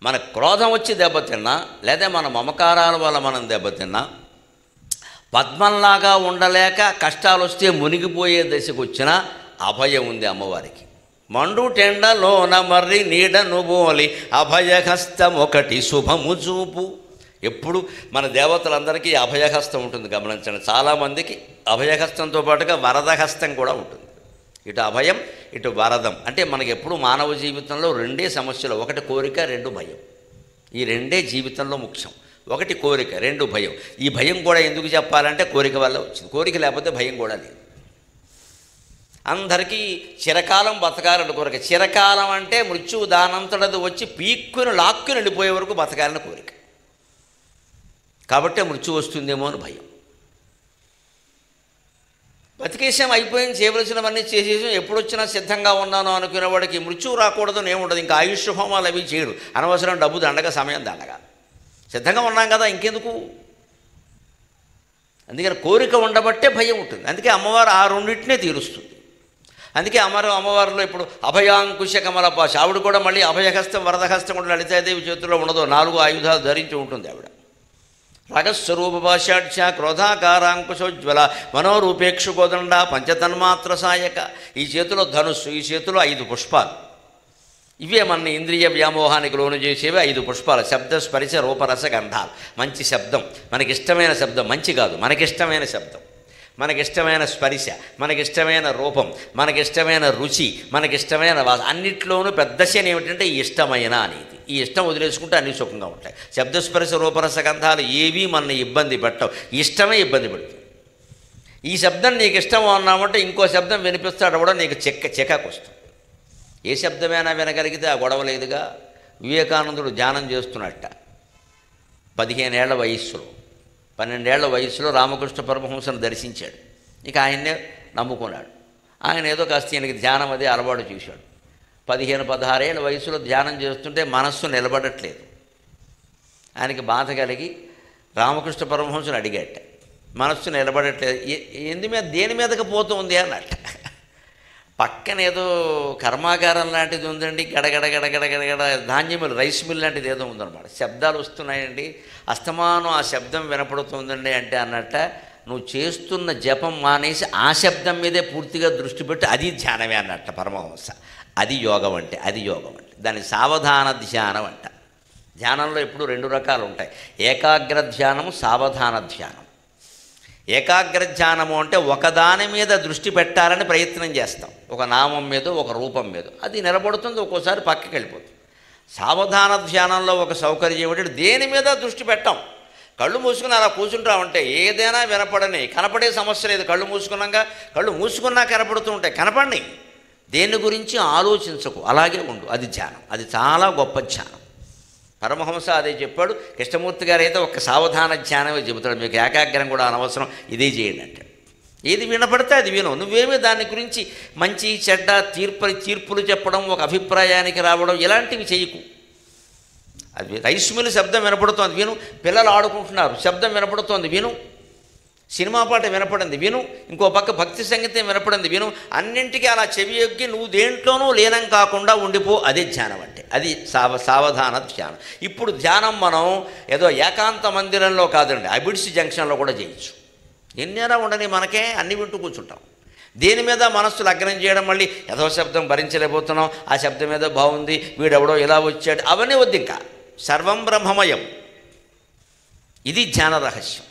మన క్రోధం వచ్చి దెబ్బతిన్నా, లేదా మన మమకారాల వల్ల మనం దెబ్బతిన్నా, పద్మంలాగా ఉండలేక కష్టాలు వస్తే మునిగిపోయే దశకు వచ్చిన అభయం ఉంది అమ్మవారికి. మండు టెండలోన మర్రి నీడ నుబోలి అభయహస్తం ఒకటి శుభము చూపు. ఎప్పుడు మన దేవతలందరికీ అభయహస్తం ఉంటుంది, గమనించండి. చాలామందికి అభయహస్తంతో పాటుగా వరదహస్తం కూడా ఉంటుంది. ఇటు అభయం, ఇటు వరదం. అంటే మనకి ఎప్పుడు మానవ జీవితంలో రెండే సమస్యలు, ఒకటి కోరిక, రెండు భయం. ఈ రెండే జీవితంలో ముఖ్యం. ఒకటి కోరిక, రెండు భయం. ఈ భయం కూడా ఎందుకు చెప్పాలంటే కోరిక వల్ల వచ్చింది. కోరిక లేకపోతే భయం కూడా లేదు. అందరికీ చిరకాలం బతకాలని కోరిక. చిరకాలం అంటే మృత్యువు దానంతటది వచ్చి పీక్కుని లాక్కుని వెళ్ళిపోయే వరకు బతకాలని కోరిక. కాబట్టే మృత్యు వస్తుందేమో అని భయం. బతికేసాం, అయిపోయింది, చేయవలసినవన్నీ చేసేసాం, ఎప్పుడొచ్చినా సిద్ధంగా ఉన్నాను అనుకునేవాడికి మృత్యువు రాకూడదని ఏముండదు. ఇంకా ఆయుష్ హోమాలు అవి చేయడు, అనవసరం డబ్బు దండగా, సమయం దండగా. సిద్ధంగా ఉన్నాం కదా, ఇంకెందుకు. అందుకని కోరిక ఉండబట్టే భయం ఉంటుంది. అందుకే అమ్మవారు ఆ రెండింటినే తీరుస్తుంది. అందుకే అమ్మవారిలో ఇప్పుడు అభయాంకుశ కమలపాశ, ఆవిడ కూడా మళ్ళీ అభయహస్తం వరదహస్తం కూడా లలితాదేవి చేతుల్లో ఉండదు. 4 ఆయుధాలు ధరించి ఉంటుంది ఆవిడ. రగస్వరూప భాషాఢ్య క్రోధాకారాంకుశోజ్వల మనోరూపేక్షు కోదండ పంచతన్మాత్ర సాయక. ఈ చేతిలో ధనుస్సు, ఈ చేతిలో 5 పుష్పాలు. ఇవే మన ఇంద్రియ వ్యామోహానికి లోను చేసేవి 5 పుష్పాలు. శబ్ద స్పరిశ రూపరస గంధాలు. మంచి శబ్దం, మనకిష్టమైన శబ్దం. మంచి కాదు, మనకిష్టమైన శబ్దం, మనకిష్టమైన స్పరిశ, మనకిష్టమైన రూపం, మనకిష్టమైన రుచి, మనకిష్టమైన వాసన. అన్నిట్లోనూ పెద్ద శని ఏమిటంటే ఈ ఇష్టమైన అనేది. ఈ ఇష్టం వదిలేసుకుంటే అన్ని సుఖంగా ఉంటాయి. శబ్దస్పర్శ రూపరస గంధాలు ఏవీ మనల్ని ఇబ్బంది పెట్టవు, ఇష్టమే ఇబ్బంది పెడుతుంది. ఈ శబ్దం నీకు ఇష్టం అన్నామంటే ఇంకో శబ్దం వినిపిస్తాడు కూడా నీకు చికాకు వస్తుంది. ఏ శబ్దమైనా వినగలిగితే ఆ గొడవ లేదుగా. వివేకానందుడు ధ్యానం చేస్తున్నట్ట 15 ఏళ్ల వయస్సులో, 12 ఏళ్ల వయసులో రామకృష్ణ పరమహంసను దర్శించాడు. ఇక ఆయన్నే నమ్ముకున్నాడు. ఆయన ఏదో కాస్త ఈయనకి ధ్యానం అదే అలవాటు చూశాడు. 15-16 ఏళ్ల వయసులో ధ్యానం చేస్తుంటే మనస్సు నిలబడట్లేదు. ఆయనకి బాధ కలిగి రామకృష్ణ పరమహంసను అడిగాట, మనస్సు నిలబడట్లేదు, దేని మీదకి పోతుంది అన్నట్ట. పక్కన ఏదో కర్మాగారం లాంటిది ఉందండి, గడగడ గడగడ గడగడ ధాన్యములు, రైస్ మిల్ లాంటిది ఏదో ఉందన్నమాట. శబ్దాలు వస్తున్నాయండి, అస్తమానం ఆ శబ్దం వినపడుతుందండి అంటే అన్నట్ట. నువ్వు చేస్తున్న జపం మానేసి ఆ శబ్దం మీదే పూర్తిగా దృష్టి పెట్టి అది ధ్యానమే అన్నట్ట పరమహంస. అది యోగం అంటే, అది యోగం అంటే. దాన్ని సావధాన ధ్యానం అంట. ధ్యానంలో ఎప్పుడు 2 రకాలు ఉంటాయి, ఏకాగ్ర ధ్యానము, సావధాన ధ్యానం. ఏకాగ్ర ధ్యానము అంటే ఒకదాని మీద దృష్టి పెట్టాలని ప్రయత్నం చేస్తాం, ఒక నామం మీద, ఒక రూపం మీద. అది నిలబడుతుంది, ఒక్కోసారి పక్కకి వెళ్ళిపోతుంది. సావధాన ధ్యానంలో ఒక సౌకర్యం ఏమిటంటే దేని మీద దృష్టి పెట్టాం. కళ్ళు మూసుకుని అలా కూర్చుంటామంటే ఏదైనా వినపడని, కనపడే సమస్య లేదు. కళ్ళు మూసుకున్నా కనపడుతూ ఉంటాయి, కనపడి దేని గురించి ఆలోచించకు, అలాగే ఉండు. అది ధ్యానం, అది చాలా గొప్ప ధ్యానం. పరమహంస అదే చెప్పాడు. కృష్ణమూర్తి గారు అయితే ఒక సావధాన ధ్యానమే చెబుతాడు, మీకు ఏకాగ్రం కూడా అనవసరం, ఇదే చేయండి అంటే. ఏది వినపడితే అది విను. నువ్వేమీ దాని గురించి మంచి చెడ్డ తీర్పులు చెప్పడం, ఒక అభిప్రాయానికి రావడం ఇలాంటివి చేయకు. అది రైస్ మిల్ శబ్దం వినపడుతోంది విను, పిల్లలు ఆడుకుంటున్నారు శబ్దం వినపడుతోంది విను, సినిమా పాట వినపడింది విను, ఇంకో పక్క భక్తి సంగీతం వినపడింది విను. అన్నింటికీ అలా చెవి యొగ్గి నువ్వు దేంట్లోనూ లీనం కాకుండా ఉండిపో. అదే ధ్యానం అంటే, అది సావధాన ధ్యానం. ఇప్పుడు ధ్యానం మనం ఏదో ఏకాంత మందిరంలో కాదండి, అబిడ్స్ జంక్షన్లో కూడా చేయొచ్చు. ఎన్నైనా ఉండని, మనకే అన్ని వింటూ కూర్చుంటాం. దేని మీద మనస్సు లగ్నం చేయడం, మళ్ళీ ఏదో శబ్దం భరించలేకపోతున్నాం, ఆ శబ్దం మీద బాగుంది, వీడెవడో ఇలా వచ్చాడు, అవన్నీ వద్దు. ఇంకా సర్వం బ్రహ్మమయం, ఇది ధ్యాన రహస్యం.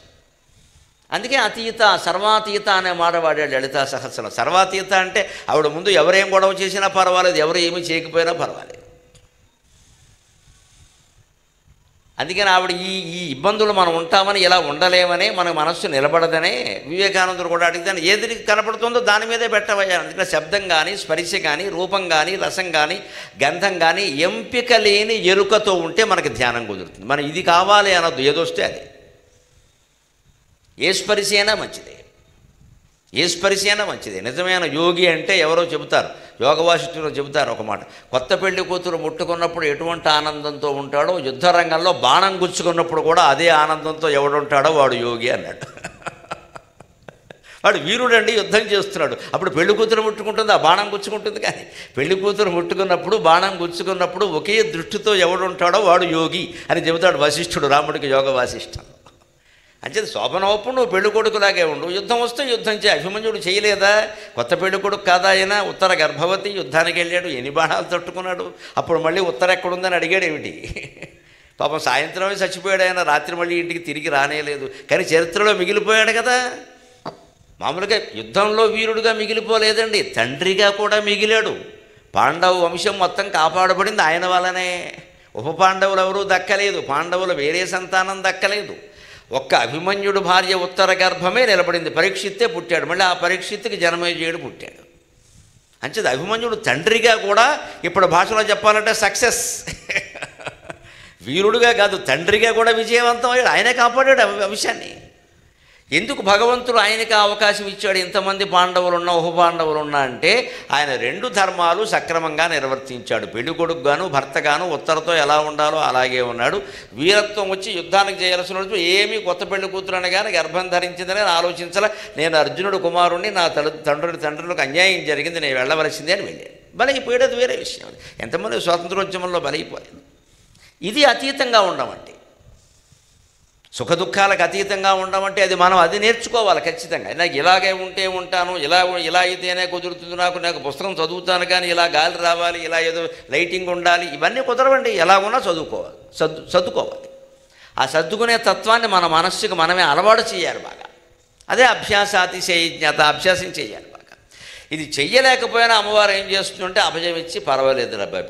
అందుకే అతీత, సర్వాతీత అనే మాట వాడాడు లలితా సహస్రం. సర్వాతీత అంటే ఆవిడ ముందు ఎవరేం గొడవ చేసినా పర్వాలేదు, ఎవరు ఏమీ చేయకపోయినా పర్వాలేదు. అందుకని ఆవిడ ఈ ఇబ్బందులు మనం ఉంటామని, ఇలా ఉండలేమని, మన మనస్సు నిలబడదనే వివేకానందుడు కూడా అడిగితే ఏది కనపడుతుందో దాని మీదే పెట్టవయ్యా. అందుకని శబ్దం కానీ, స్పరిశ కానీ, రూపం కానీ, రసం కానీ, గంధం కానీ ఎంపిక లేని ఎరుకతో ఉంటే మనకి ధ్యానం కుదురుతుంది. మనం ఇది కావాలి అనొద్దు, ఏదొస్తే అది. ఏ స్పరిశ అయినా మంచిదే, ఏ స్పరిశ అయినా మంచిదే. నిజమైన యోగి అంటే ఎవరో చెబుతారు, యోగవాసిష్ఠులు చెబుతారు ఒక మాట, కొత్త పెళ్లి కూతురు ముట్టుకున్నప్పుడు ఎటువంటి ఆనందంతో ఉంటాడో, యుద్ధ రంగంలో బాణం గుచ్చుకున్నప్పుడు కూడా అదే ఆనందంతో ఎవడుంటాడో వాడు యోగి అన్నాడు. వాడు వీరుడండి, యుద్ధం చేస్తున్నాడు. అప్పుడు పెళ్లి కూతురు ముట్టుకుంటుంది, ఆ బాణం గుచ్చుకుంటుంది. కానీ పెళ్లి కూతురు ముట్టుకున్నప్పుడు, బాణం గుచ్చుకున్నప్పుడు ఒకే దృష్టితో ఎవడుంటాడో వాడు యోగి అని చెబుతాడు వశిష్ఠుడు రాముడికి యోగ వాసిష్టం. అంచేది శోభనోప్పుడు నువ్వు పెళ్లి కొడుకులాగే ఉండు, యుద్ధం వస్తే యుద్ధం చేయి. అభిమన్యుడు చేయలేదా? కొత్త పెళ్లి కొడుకు కాదా ఆయన? ఉత్తర గర్భవతి, యుద్ధానికి వెళ్ళాడు, ఎన్ని బాణాలు తట్టుకున్నాడు. అప్పుడు మళ్ళీ ఉత్తర ఎక్కడుందని అడిగాడు ఏమిటి? పాపం సాయంత్రమే చచ్చిపోయాడు ఆయన, రాత్రి మళ్ళీ ఇంటికి తిరిగి రానేలేదు. కానీ చరిత్రలో మిగిలిపోయాడు కదా. మామూలుగా యుద్ధంలో వీరుడుగా మిగిలిపోలేదండి, తండ్రిగా కూడా మిగిలాడు. పాండవ వంశం మొత్తం కాపాడబడింది ఆయన వల్లనే. ఉప పాండవులు ఎవరూ దక్కలేదు, పాండవులు వేరే సంతానం దక్కలేదు. ఒక్క అభిమన్యుడు భార్య ఉత్తర గర్భమే నిలబడింది. పరీక్షిత్తే పుట్టాడు, మళ్ళీ ఆ పరీక్షిత్తుకి జనమేజయుడు పుట్టాడు. అంచేది అభిమన్యుడు తండ్రిగా కూడా ఇప్పుడు భాషలో చెప్పాలంటే సక్సెస్. వీరుడుగా కాదు, తండ్రిగా కూడా విజయవంతం అయ్యాడు. ఆయనే కాపాడాడు ఆ విషయాన్ని. ఎందుకు భగవంతుడు ఆయనకి అవకాశం ఇచ్చాడు? ఇంతమంది పాండవులున్నా ఉప పాండవులున్నా అంటే ఆయన రెండు ధర్మాలు సక్రమంగా నిర్వర్తించాడు. పెళ్లి కొడుకుగాను భర్తగాను ఉత్తరతో ఎలా ఉండాలో అలాగే ఉన్నాడు. వీరత్వం వచ్చి యుద్ధానికి చేయాల్సిన ఏమీ కొత్త పెళ్లి కూతురు అనగానే గర్భం ధరించిందని ఆలోచించాల. నేను అర్జునుడు కుమారుణ్ణి, నా తండ్రులకు అన్యాయం జరిగింది, నేను వెళ్ళవలసిందే అని వెళ్ళాడు. బలైపోయేది వేరే విషయం. ఎంతమంది స్వాతంత్రోద్యమంలో బలైపోయారు. ఇది అతీతంగా ఉండమంటే, సుఖదుఖాలకు అతీతంగా ఉండమంటే అది నేర్చుకోవాలి ఖచ్చితంగా. నాకు ఇలాగే ఉంటే ఉంటాను, ఇలా అయితేనే కుదురుతుంది, నాకు పుస్తకం చదువుతాను కానీ ఇలా గాలి రావాలి, ఇలా ఏదో లైటింగ్ ఉండాలి, ఇవన్నీ కుదరవండి. ఎలా ఉన్నా చదువుకోవాలి. ఆ సర్దుకునే తత్వాన్ని మన మనస్సుకు మనమే అలవాటు చేయాలి బాగా. అదే అభ్యాసాతిశయజ్ఞత, అభ్యాసం చేయాలి బాగా. ఇది చెయ్యలేకపోయినా అమ్మవారు ఏం చేస్తుందంటే అభయం ఇచ్చి, పర్వాలేదు అబ్బాయి,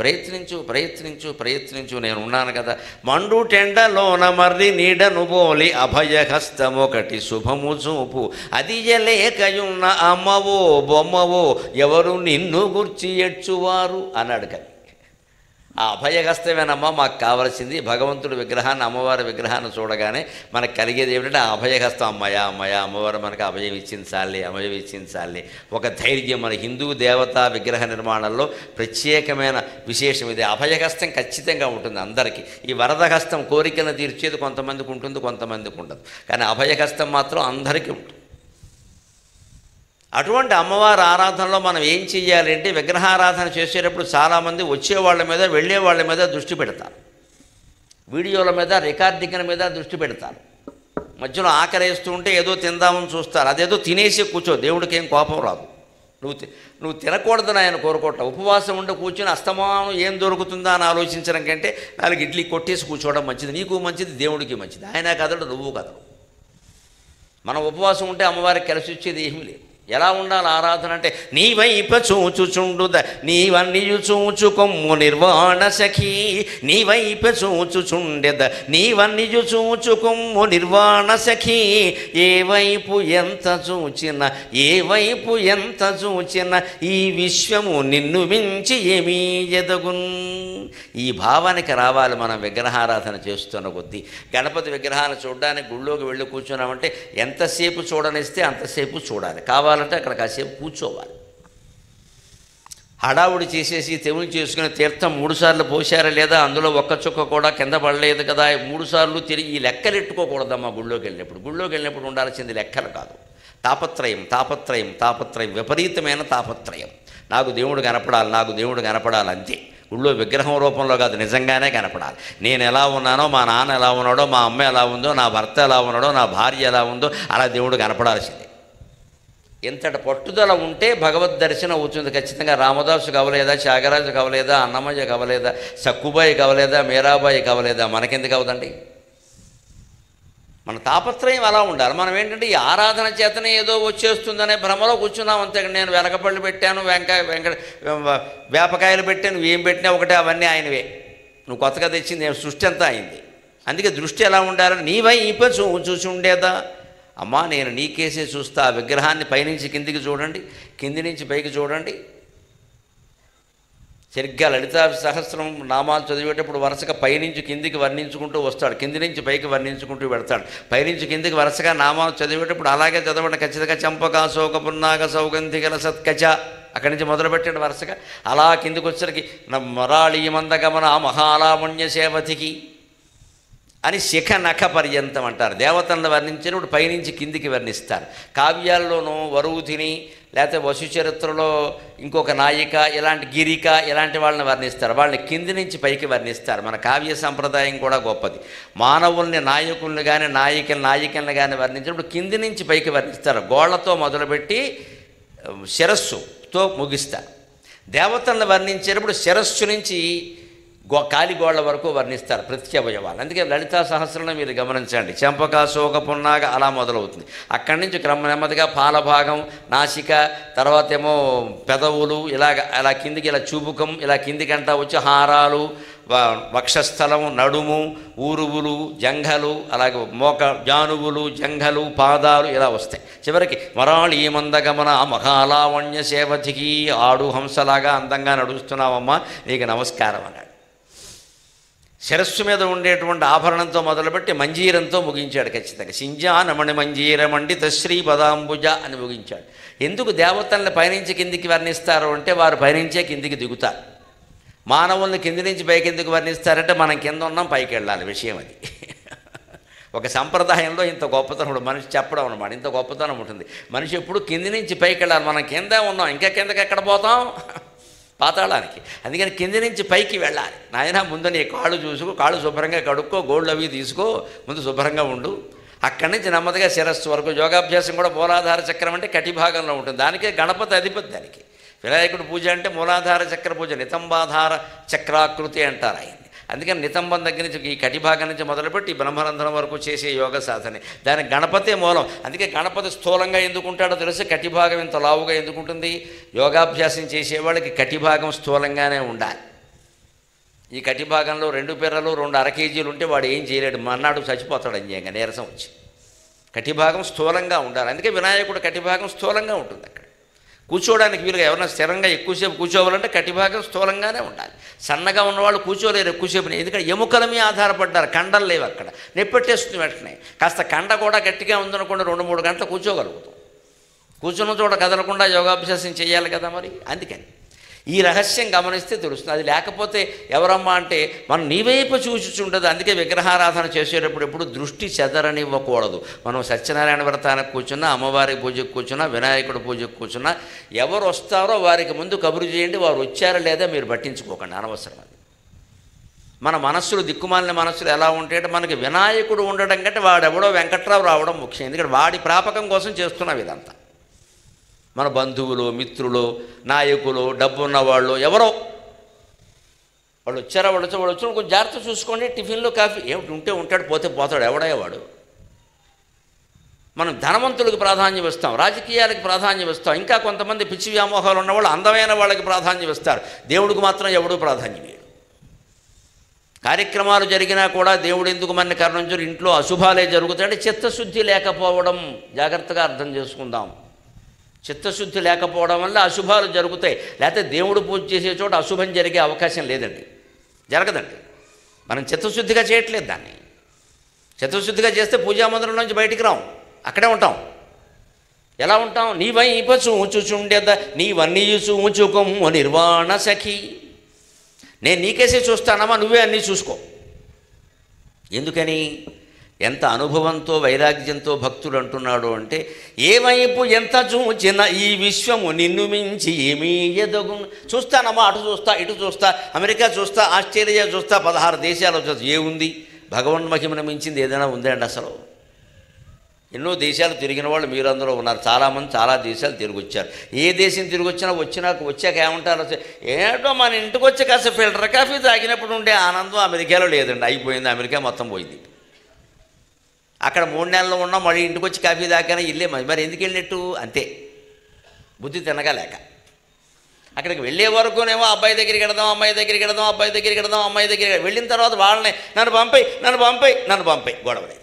ప్రయత్నించు, నేను ఉన్నాను కదా. మండు టెండలోన మర్రి నీడను బోలి అభయహస్తమొకటి శుభము చూపు, అది లేకయున్న అమ్మవో బొమ్మవో ఎవరు నిన్ను గుర్చి ఎడ్చువారు అన్నాడు కవి. ఆ అభయహస్తమేనమ్మా మాకు కావలసింది. భగవంతుడి విగ్రహాన్ని, అమ్మవారి విగ్రహాన్ని చూడగానే మనకు కలిగేది ఏమిటంటే ఆ అభయహస్తం. అమ్మవారు మనకు అభయం ఇచ్చించాలి. ఒక ధైర్యం. మన హిందూ దేవతా విగ్రహ నిర్మాణంలో ప్రత్యేకమైన విశేషం ఇది. అభయహస్తం ఖచ్చితంగా ఉంటుంది అందరికీ. ఈ వరదహస్తం కోరికను తీర్చేది కొంతమందికి ఉంటుంది, కొంతమందికి ఉండదు. కానీ అభయహస్తం మాత్రం అందరికీ ఉంటుంది. అటువంటి అమ్మవారి ఆరాధనలో మనం ఏం చెయ్యాలి అంటే, విగ్రహారాధన చేసేటప్పుడు చాలామంది వచ్చేవాళ్ళ మీద, వెళ్ళేవాళ్ళ మీద దృష్టి పెడతారు, వీడియోల మీద, రికార్డింగ్ల మీద దృష్టి పెడతారు. మధ్యలో ఆకలేస్తూ ఉంటే ఏదో తిందామని చూస్తారు, అదేదో తినేసి కూర్చో, దేవుడికి ఏం కోపం రాదు. నువ్వు తినకూడదని ఆయన కోరుకోవటం. ఉపవాసం ఉండి కూర్చొని అస్తమానం ఏం దొరుకుతుందా అని ఆలోచించడం కంటే 4 ఇడ్లీ కొట్టేసి కూర్చోవడం మంచిది. నీకు మంచిది, దేవుడికి మంచిది. ఆయన కదడు, నువ్వు కదడు. మనం ఉపవాసం ఉంటే అమ్మవారికి కలిసి వచ్చేది ఏమీ లేదు. ఎలా ఉండాలి ఆరాధన అంటే, నీ వైపు చూచుచుండుద నీవన్నీయు చూచుకొమ్ము నిర్వాణ సఖీ, నీ వైపు చూచుచుండెద నీవన్నీయు చూచుకొమ్ము నిర్వాణ సఖీ, ఏ వైపు ఎంత చూచిన ఈ విశ్వము నిన్ను మించి ఏమీ ఎదగున్. ఈ భావానికి రావాలి మనం విగ్రహారాధన చేస్తున్న కొద్దీ. గణపతి విగ్రహాన్ని చూడడానికి గుళ్ళోకి వెళ్ళి కూర్చున్నామంటే ఎంతసేపు చూడనిస్తే అంతసేపు చూడాలి. కావాలంటే అక్కడ కాసేపు కూర్చోవాలి. హడావుడి చేసేసి తెములు చేసుకుని తీర్థం 3 సార్లు పోసారా లేదా, అందులో ఒక్క చుక్క కూడా కింద పడలేదు కదా, 3 సార్లు తిరిగి ఈ లెక్కలు ఎట్టుకోకూడదమ్మా. గుళ్ళోకి వెళ్ళినప్పుడు ఉండాల్సింది లెక్కలు కాదు, తాపత్రయం, విపరీతమైన తాపత్రయం. నాకు దేవుడు కనపడాలి అంతే. గుళ్ళో విగ్రహం రూపంలో కాదు, నిజంగానే కనపడాలి. నేను ఎలా ఉన్నానో, మా నాన్న ఎలా ఉన్నాడో, మా అమ్మ ఎలా ఉందో, నా భర్త ఎలా ఉన్నాడో, నా భార్య ఎలా ఉందో అలా దేవుడు కనపడాల్సిందే. ఎంతటి పట్టుదల ఉంటే భగవద్ దర్శనం అవుతుంది ఖచ్చితంగా. రామదాసు కవలేదా, త్యాగరాజు కవలేదా, అన్నమయ్య కవలేదా, సక్కుబాయి కవలేదా, మీరాబాయి కవలేదా, మనకెందుకు అవదండి? మన తాపత్రయం అలా ఉండాలి. మనం ఏంటంటే ఈ ఆరాధన చేతనే ఏదో వచ్చేస్తుందనే భ్రమలో కూర్చున్నాం అంతే. నేను వెలగపళ్ళు పెట్టాను, వేపకాయలు పెట్టాను, నువ్వు ఏం పెట్టినా ఒకటే, అవన్నీ ఆయనవే. నువ్వు కొత్తగా తెచ్చింది సృష్టి అంతా అయింది. అందుకే దృష్టి ఎలా ఉండాలని, నీ వైపు చూచుండేదా అమ్మా, నేను నీకేసే చూస్తా. ఆ విగ్రహాన్ని పైనుంచి కిందికి చూడండి, కింది నుంచి పైకి చూడండి. సరిగ్గా లలితా సహస్రం నామాలు చదివేటప్పుడు వరుసగా పైనుంచి కిందికి వర్ణించుకుంటూ వస్తాడు, కింది నుంచి పైకి వర్ణించుకుంటూ పెడతాడు. పైనుంచి కిందికి వరుసగా నామాలు చదివేటప్పుడు అలాగే చదవండి ఖచ్చితంగా. చంపక శోక పున్నాగ సౌగంధికల సత్కచ, అక్కడి నుంచి మొదలుపెట్టండి వరుసగా. అలా కిందికి వచ్చరికి మరాళీ మందగమన మహాలాముణ్య సేవతికి, అని శిఖ నఖ పర్యంతం అంటారు. దేవతలను వర్ణించినప్పుడు పైనుంచి కిందికి వర్ణిస్తారు. కావ్యాల్లోనూ వరువుతిని లేకపోతే వసు చరిత్రలో ఇంకొక నాయిక, ఇలాంటి గిరిక, ఇలాంటి వాళ్ళని వర్ణిస్తారు. వాళ్ళని కింది నుంచి పైకి వర్ణిస్తారు. మన కావ్య సంప్రదాయం కూడా గొప్పది. మానవుల్ని నాయకుల్ని కానీ నాయికల్ని కానీ వర్ణించినప్పుడు కింది నుంచి పైకి వర్ణిస్తారు. గోళ్లతో మొదలుపెట్టి శిరస్సుతో ముగిస్తారు. దేవతలను వర్ణించేటప్పుడు శిరస్సు నుంచి కాలిగోళ్ల వరకు వర్ణిస్తారు ప్రత్యవయవాలు. అందుకే లలితా సహస్రంలో మీరు గమనించండి, చెంపక, శోక, పున్నాగ అలా మొదలవుతుంది. అక్కడి నుంచి నెమ్మదిగా పాలభాగం, నాసిక, తర్వాత ఏమో పెదవులు, అలా కిందికి ఇలా చూపుకం, ఇలా కిందికంటా వచ్చి హారాలు, వక్షస్థలం, నడుము, ఊరువులు, జంఘలు, అలాగే జానువులు, జంఘలు, పాదాలు ఇలా వస్తాయి. చివరికి మరాళి మందగమన మహాలావణ్య సేవతికి, ఆడు హంసలాగా అందంగా నడుస్తున్నావమ్మా, నీకు నమస్కారం అన్నాడు. శిరస్సు మీద ఉండేటువంటి ఆభరణంతో మొదలుపెట్టి మంజీరంతో ముగించాడు. ఖచ్చితంగా సింజానమణి మంజీరమండి శ్రీ పదాంబుజ అని ముగించాడు. ఎందుకు దేవతల్ని పైనుంచి కిందికి వర్ణిస్తారు అంటే వారు పైనుంచే కిందికి దిగుతారు. మానవుల్ని కింది నుంచి పైకి ఎందుకు వర్ణిస్తారంటే మనం కింద ఉన్నాం, పైకి వెళ్ళాలి. విషయం అది. ఒక సంప్రదాయంలో ఇంత గొప్పతనం ఉంటుంది. మనిషి చెప్పడం అన్నమాట, ఇంత గొప్పతనం ఉంటుంది. మనిషి ఎప్పుడు కింది నుంచి పైకి వెళ్ళాలి. మనం కింద ఉన్నాం, ఇంకా కిందకి ఎక్కడ పోతాం? పాతాళానికి. అందుకని కింది నుంచి పైకి వెళ్ళాలి. నాయన ముందు నీ కాళ్ళు చూసుకో, కాళ్ళు శుభ్రంగా కడుక్కో, గోళ్ళు అవి తీసుకో, ముందు శుభ్రంగా ఉండు. అక్కడి నుంచి నెమ్మదిగా శిరస్సు వరకు. యోగాభ్యాసం కూడా మూలాధార చక్రం అంటే కటిభాగంలో ఉంటుంది. దానికే గణపతి అధిపతి. దానికి వినాయకుడు పూజ అంటే మూలాధార చక్ర పూజ, నితంబాధార చక్రాకృతి అంటారు ఆయన్ని. అందుకని నితంబం దగ్గర నుంచి ఈ కటిభాగం నుంచి మొదలుపెట్టి బ్రహ్మరంధ్రం వరకు చేసే యోగ సాధనే. దానికి గణపతే మూలం. అందుకే గణపతి స్థూలంగా ఎందుకుంటాడో తెలిసి కటిభాగం ఇంత లావుగా ఎందుకుంటుంది? యోగాభ్యాసం చేసేవాళ్ళకి కటిభాగం స్థూలంగానే ఉండాలి. ఈ కటిభాగంలో 2 పిర్రలు 2 అర కేజీలు ఉంటే వాడు ఏం చేయలేడు, మన్నాడు చచ్చిపోతాడు అంజంగా, నీరసం వచ్చి. కటిభాగం స్థూలంగా ఉండాలి. అందుకే వినాయకుడు కటిభాగం స్థూలంగా ఉంటుంది. అక్కడ కూర్చోవడానికి వీలుగా, ఎవరైనా స్థిరంగా ఎక్కువసేపు కూర్చోవాలంటే కటిభాగం స్థూలంగానే ఉండాలి. సన్నగా ఉన్నవాళ్ళు కూర్చోలేరు ఎక్కువసేపు, ఎందుకంటే ఎముకల మీద ఆధారపడ్డారు, కండలు లేవు. అక్కడ నెప్పెట్టేస్తుంది వెంటనే. కాస్త కండ కూడా గట్టిగా ఉందనుకోండి 2-3 గంటలు కూర్చోగలుగుతాం. కూర్చున్న చోట కదలకుండా యోగాభ్యాసం చేయాలి కదా మరి. అందుకని ఈ రహస్యం గమనిస్తే తెలుస్తుంది. అది లేకపోతే ఎవరమ్మా అంటే మనం నీ వైపు చూచుచుండదు. అందుకే విగ్రహారాధన చేసేటప్పుడు ఎప్పుడు దృష్టి చెదరనివ్వకూడదు. మనం సత్యనారాయణ వ్రతానికి కూర్చున్నా, అమ్మవారి పూజకు కూర్చున్నా, వినాయకుడి పూజకు కూర్చున్నా, ఎవరు వస్తారో వారికి ముందు కబురు చేయండి. వారు వచ్చారా లేదా మీరు పట్టించుకోకండి, అనవసరం. అది మన మనస్సులు, దిక్కుమాలిన మనస్సులు ఎలా ఉంటాయంటే మనకి వినాయకుడు ఉండడం కంటే వాడెవడో వెంకట్రావు రావడం ముఖ్యం. ఎందుకంటే వాడి ప్రాపకం కోసం చేస్తున్నాం ఇదంతా. మన బంధువులు, మిత్రులు, నాయకులు, డబ్బు ఉన్నవాళ్ళు ఎవరో వాళ్ళు వచ్చారా, వాళ్ళు వచ్చి కొంచెం జాగ్రత్త చూసుకోండి. టిఫిన్లో కాఫీ ఏమిటి ఉంటే ఉంటాడు, పోతే పోతాడు, ఎవడయ్యేవాడు. మనం ధనవంతులకు ప్రాధాన్యం ఇస్తాం, రాజకీయాలకు ప్రాధాన్యం ఇస్తాం, ఇంకా కొంతమంది పిచ్చి వ్యామోహాలు ఉన్నవాళ్ళు అందమైన వాళ్ళకి ప్రాధాన్యం ఇస్తారు. దేవుడికి మాత్రం ఎవడూ ప్రాధాన్యం ఇవ్వడు. కార్యక్రమాలు జరిగినా కూడా దేవుడు ఎందుకు మన కరుణించరు, ఇంట్లో అశుభాలే జరుగుతాయంటే చిత్తశుద్ధి లేకపోవడం. జాగ్రత్తగా అర్థం చేసుకుందాం. చిత్తశుద్ధి లేకపోవడం వల్ల అశుభాలు జరుగుతాయి. లేకపోతే దేవుడు పూజ చేసే చోట అశుభం జరిగే అవకాశం లేదండి, జరగదండి. మనం చిత్తశుద్ధిగా చేయట్లేదు దాన్ని. చిత్తశుద్ధిగా చేస్తే పూజా మందిరం నుంచి బయటికి రాం, అక్కడే ఉంటాం. ఎలా ఉంటాం? నీ వైప చూచుచుండెద నీవన్నీ చూచుకొమ్ము నిర్వాణ సఖి. నేను నీకేసే చూస్తానమ్మా, నువ్వే అన్నీ చూసుకో. ఎందుకని? ఎంత అనుభవంతో వైరాగ్యంతో భక్తుడు అంటున్నాడు అంటే, ఏ వైపు ఎంత చూచిన ఈ విశ్వము నిన్ను మించి ఏమీ ఎదగు. చూస్తానమ్మా, అటు చూస్తా, ఇటు చూస్తా, అమెరికా చూస్తా, ఆస్ట్రేలియా చూస్తా, 16 దేశాలు చూస్తా. ఏముంది? భగవన్మహిమను మించింది ఏదైనా ఉందండి అసలు? ఎన్నో దేశాలు తిరిగిన వాళ్ళు మీరందరూ ఉన్నారు. చాలామంది చాలా దేశాలు తిరిగి వచ్చారు. ఏ దేశం తిరిగి వచ్చాక ఏమంటారు? ఏంటో మన ఇంటికి వచ్చి కాస్త ఫిల్టర్ కాఫీ తాగినప్పుడు ఉండే ఆనందం అమెరికాలో లేదండి. అయిపోయింది, అమెరికా మొత్తం పోయింది. అక్కడ 3 నెలలు ఉన్నాం, మళ్ళీ ఇంటికి వచ్చి కాఫీ తాగానే ఇల్లే. మరి ఎందుకు వెళ్ళినట్టు? అంతే, బుద్ధి తినగా లేక. అక్కడికి వెళ్ళే వరకునేమో అబ్బాయి దగ్గరికి వెడదాం, అమ్మాయి దగ్గరికి వెడదాం, అబ్బాయి దగ్గరికి వెడదాం, అమ్మాయి దగ్గరికి వెళ్ళిన తర్వాత వాళ్ళనే నన్ను పంపై గొడవలేదు.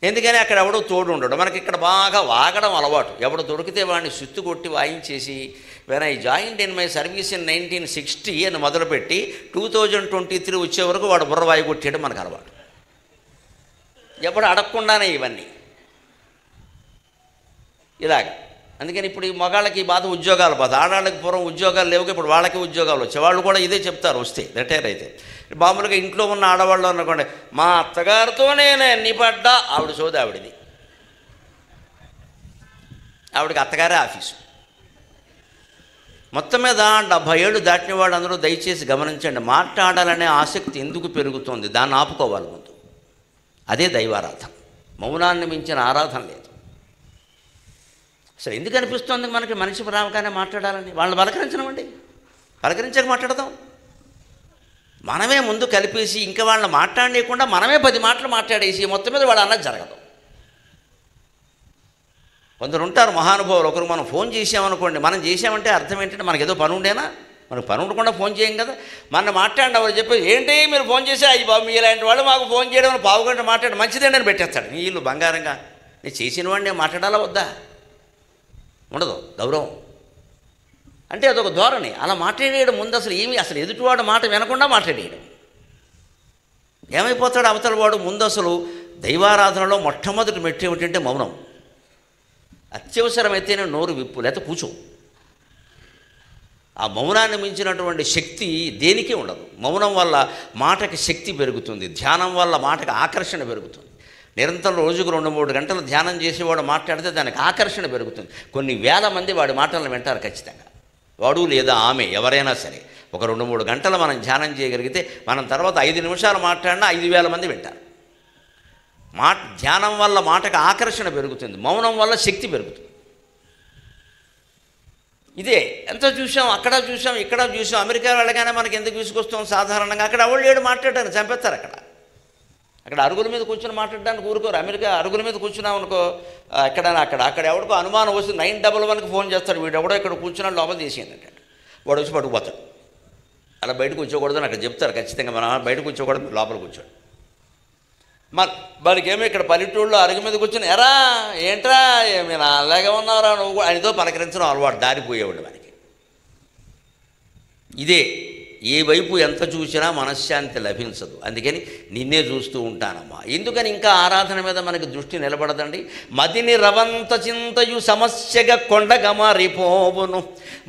ఎందుకని? అక్కడ ఎవడో తోడు ఉండడు. మనకి ఇక్కడ బాగా వాగడం అలవాటు. ఎవడు దొరికితే వాడిని సుత్తు కొట్టి వాయించేసి, when I joined in my service in 1960 అని మొదలుపెట్టి 2023 వచ్చే వరకు వాడు బుర్ర వాయి కొట్టేయడం మనకు అలవాటు. ఎప్పుడు అడగకుండానే ఇవన్నీ ఇలాగ అందుకని ఇప్పుడు ఈ మగాళ్ళకి ఈ బాధ ఉద్యోగాల బాధ. ఆడవాళ్ళకి పూర్వం ఉద్యోగాలు లేవు, ఇప్పుడు వాళ్ళకి ఉద్యోగాలు వచ్చాయి. వాళ్ళు కూడా ఇదే చెప్తారు వస్తే రిటైర్ అయితే. మామూలుగా ఇంట్లో ఉన్న ఆడవాళ్ళు అనుకోండి, మా అత్తగారితోనే నేను ఎన్ని పడ్డా, ఆవిడ సోది ఆవిడది. ఆవిడకి అత్తగారే ఆఫీసు. మొత్తం మీద 70 ఏళ్ళు దాటిన వాళ్ళు అందరూ దయచేసి గమనించండి, మాట్లాడాలనే ఆసక్తి ఎందుకు పెరుగుతోంది, దాన్ని ఆపుకోవాలి ముందు. అదే దైవారాధన. మౌనాన్ని మించిన ఆరాధన లేదు. అసలు ఎందుకు అనిపిస్తుంది మనకి మనిషి రామగానే మాట్లాడాలని? వాళ్ళని పలకరించమండి, పలకరించక మాట్లాడదాం. మనమే ముందు కలిపేసి ఇంకా వాళ్ళని మాట్లాడలేకుండా మనమే 10 మాటలు మాట్లాడేసి మొత్తం మీద వాళ్ళు అన్నది జరగదు. కొందరు ఉంటారు మహానుభావులు, ఒకరు మనం ఫోన్ చేసామనుకోండి, మనం చేసామంటే అర్థం ఏంటంటే మనకి ఏదో పని ఉండేనా? మనకు పని ఉండకుండా ఫోన్ చేయం కదా. మన మాట్లాడిన వాళ్ళు చెప్పి ఏంటి మీరు ఫోన్ చేసి అయ్యి బాబు మీలాంటి వాళ్ళు మాకు ఫోన్ చేయడం అని పావుగంట మాట్లాడి మంచిదండి అని పెట్టేస్తాడు. వీళ్ళు బంగారంగా నేను చేసిన వాడిని నేను మాట్లాడాలా వద్దా? ఉండదు గౌరవం. అంటే అదొక ధోరణి. అలా మాట్లాడేయడం ముందు అసలు ఎదుటివాడు మాట వినకుండా మాట్లాడేయడం. ఏమైపోతాడు అవతల వాడు? ముందు అసలు దైవారాధనలో మొట్టమొదటి మెట్టు ఏమిటంటే మౌనం. అత్యవసరమైతేనే నోరు విప్పు, లేకపోతే కూర్చో. ఆ మౌనాన్ని మించినటువంటి శక్తి దేనికి ఉండదు. మౌనం వల్ల మాటకి శక్తి పెరుగుతుంది, ధ్యానం వల్ల మాటకి ఆకర్షణ పెరుగుతుంది. నిరంతరం రోజుకు 2-3 గంటలు ధ్యానం చేసేవాడు మాట్లాడితే దానికి ఆకర్షణ పెరుగుతుంది. కొన్ని వేల మంది వాడి మాటలను వింటారు ఖచ్చితంగా. వాడు లేదా ఆమె ఎవరైనా సరే ఒక 2-3 గంటలు మనం ధ్యానం చేయగలిగితే మనం తర్వాత 5 నిమిషాలు మాట్లాడినా 5,000 మంది వింటారు. ధ్యానం వల్ల మాటకు ఆకర్షణ పెరుగుతుంది, మౌనం వల్ల శక్తి పెరుగుతుంది. ఇదే ఎంత చూసాం, అక్కడ చూసాం, ఇక్కడ చూసాం. అమెరికా వెళ్ళగానే మనకి ఎందుకు తీసుకొస్తాం సాధారణంగా? అక్కడ ఎవరు లేడు మాట్లాడడానికి, చంపేస్తారు. అక్కడ అరుగుల మీద కూర్చొని మాట్లాడడానికి ఊరుకోరు. అమెరికా అరుగుల మీద కూర్చున్నాం అనుకో, అక్కడ ఎవడికో అనుమానం వస్తే 911కి ఫోన్ చేస్తాడు. వీడు ఎవడో ఇక్కడ కూర్చున్నాడు, లోపల తీసేయండి. వాడు వచ్చి పట్టుకుపోతాడు. అలా బయట కూర్చోకూడదని అక్కడ చెప్తారు ఖచ్చితంగా. మనం బయట కూర్చోకూడదు, లోపల కూర్చోడు. మనకేమో ఇక్కడ పల్లెటూళ్ళలో అరుగు మీద కూర్చొని ఎరా ఏంట్రా మీరు అలాగే ఉన్నారా నువ్వు ఆయనతో పలకరించడం అలవాటు, దారిపోయేవాడు మనకి. ఇదే ఏ వైపు ఎంత చూసినా మనశ్శాంతి లభించదు. అందుకని నిన్నే చూస్తూ ఉంటానమ్మా. ఎందుకని ఇంకా ఆరాధన మీద మనకి దృష్టి నిలబడదండి? మదిని రవంత చింతయు సమస్యగా కొండగా మారిపోవును.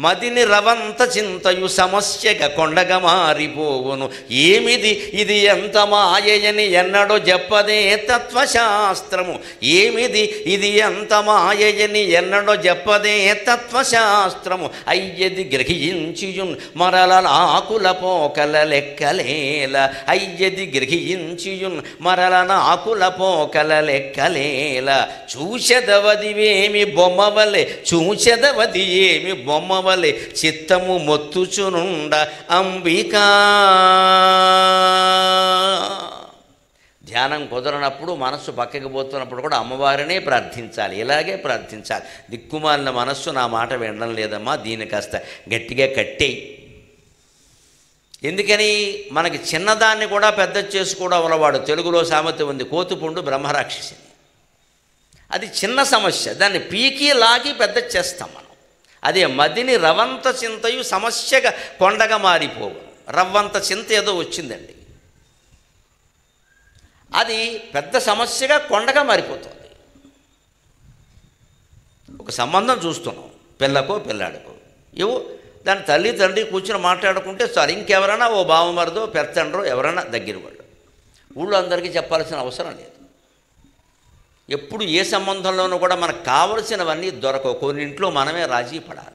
మదిని రవంత చింతయు సమస్యగా కొండగా మారిపోవును. ఏమిది ఇది ఎంత మాయని ఎన్నడో చెప్పదే తత్వశాస్త్రము. ఏమిది ఇది ఎంత మాయని ఎన్నడో చెప్పదే తత్వశాస్త్రము. అయ్యది గ్రహించియున్ మరల ఆకుల పోకల లెక్కలేల. అయ్యది గ్రహించియున్ మరల ఆకుల పోకల లెక్కలేల. చూచెదవదివేమి బొమ్మవలే, చూచెదవది ఏమి బొమ్మవలే, చిత్తము మొత్తుచునుండ అంబికా. ధ్యానం కుదరనప్పుడు, మనస్సు పక్కకి పోతున్నప్పుడు కూడా అమ్మవారినే ప్రార్థించాలి. ఇలాగే ప్రార్థించాలి. దిక్కుమాలిన మనస్సు నా మాట వినడం లేదమ్మా, దీన్ని కాస్త గట్టిగా కట్టేయి. ఎందుకని? మనకి చిన్నదాన్ని కూడా పెద్ద చేసుకోవడం వల్ల వాడు, తెలుగులో సామెత ఉంది, కోతుపుండు బ్రహ్మరాక్షసి. అది చిన్న సమస్య, దాన్ని పీకి లాగి పెద్ద చేస్తాం మనం. అదే మదిని రవంత చింతయు సమస్యగా కొండగా మారిపోవు. రవ్వంత చింత ఏదో వచ్చిందండి, అది పెద్ద సమస్యగా కొండగా మారిపోతుంది. ఒక సంబంధం చూస్తున్నాం, పిల్లకో పిల్లాడికో, ఏవో దాని తల్లి తండ్రి కూర్చొని మాట్లాడుకుంటే సరే, ఇంకెవరైనా ఓ బావమరిదో పెద్దండ్రో ఎవరైనా దగ్గర వాళ్ళు, ఊళ్ళో అందరికీ చెప్పాల్సిన అవసరం లేదు. ఎప్పుడు ఏ సంబంధంలోనూ కూడా మనకు కావలసినవన్నీ దొరకవు. కొన్నింట్లో మనమే రాజీ పడాలి.